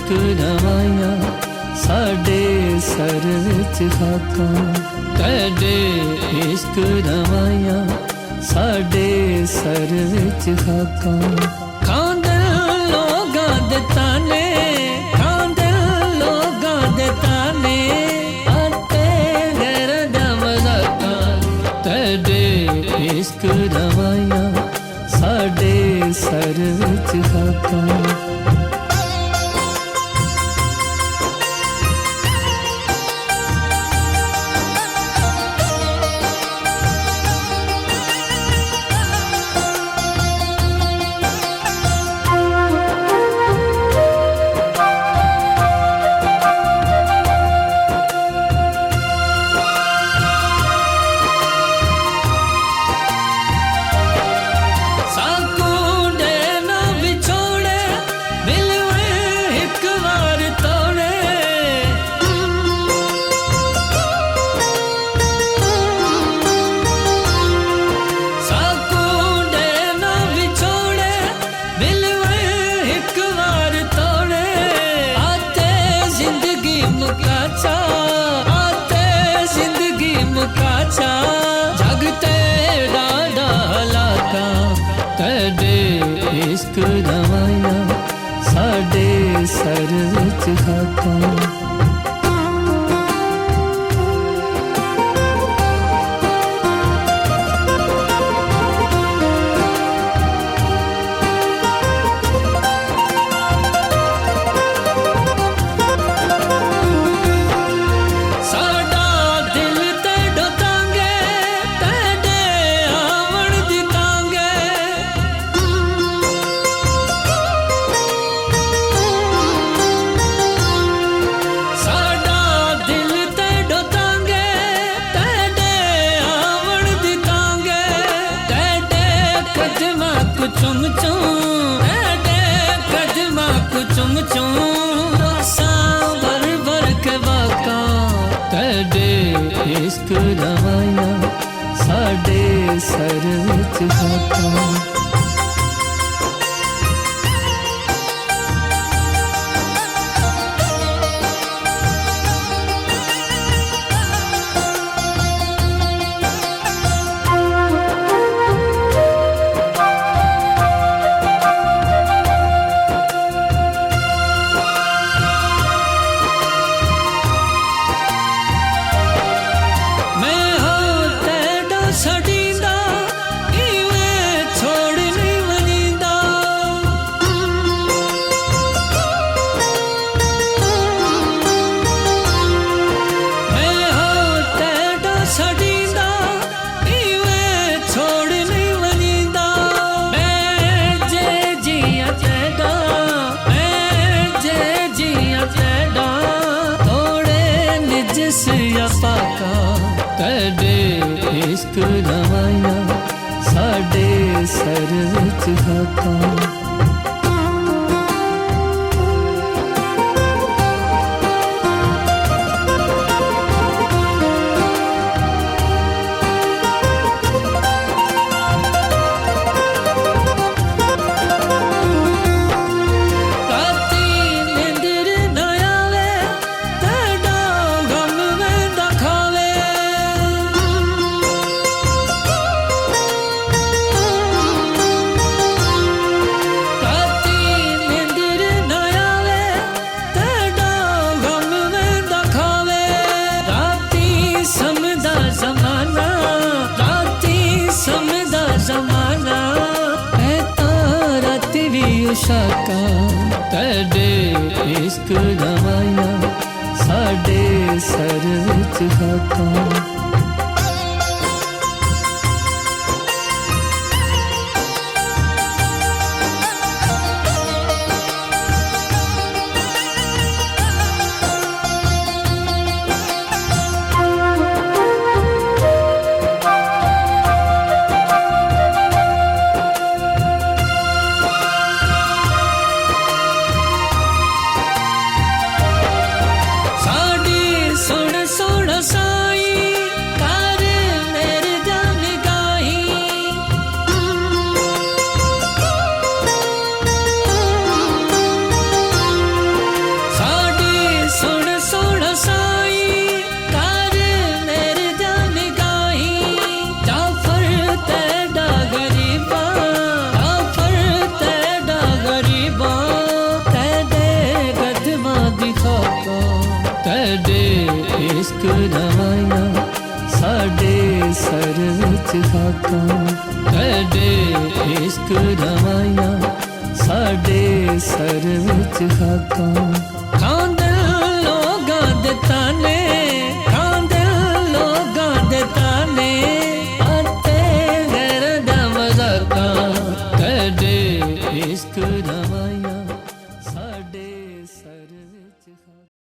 इश्क रवाया साडे sir which खाकां तेरे इश्क रवाया साडे सर विच खाकां खांदे लोगां दे ताने खांदे लोगां दे ताने आते घर दा मज़ाकां तेरे इश्क रवाया साडे सर विच खाकां इश्क रवाया साडे सर विच खाकां चुम चुम तेरे कदमां को चुम चुम आसां भर भर के वाकां तेरे इश्क रवाया साडे सर विच खाकां तेरे इश्क रवाया साडे सर विच खाकां शाका तेरे इश्क रवाया साडे सर विच खाकां ਰਵਾਈਆਂ ਸਾਡੇ ਸਰ ਵਿੱਚ ਖਾਕਾਂ ਤੇਡੇ ਇਸ਼ਕ ਰਵਾਈਆਂ ਸਾਡੇ ਸਰ ਵਿੱਚ ਖਾਕਾਂ ਖਾਂਦੇ ਲੋਕਾਂ ਦੇ ਤਾਨੇ ਖਾਂਦੇ ਲੋਕਾਂ ਦੇ ਤਾਨੇ ਅਤੇ ਗੈਰ ਦਾ ਮਜ਼ਾਕਾਂ ਤੇਡੇ ਇਸ਼ਕ ਰਵਾਈਆਂ ਸਾਡੇ ਸਰ ਵਿੱਚ ਖਾਕਾਂ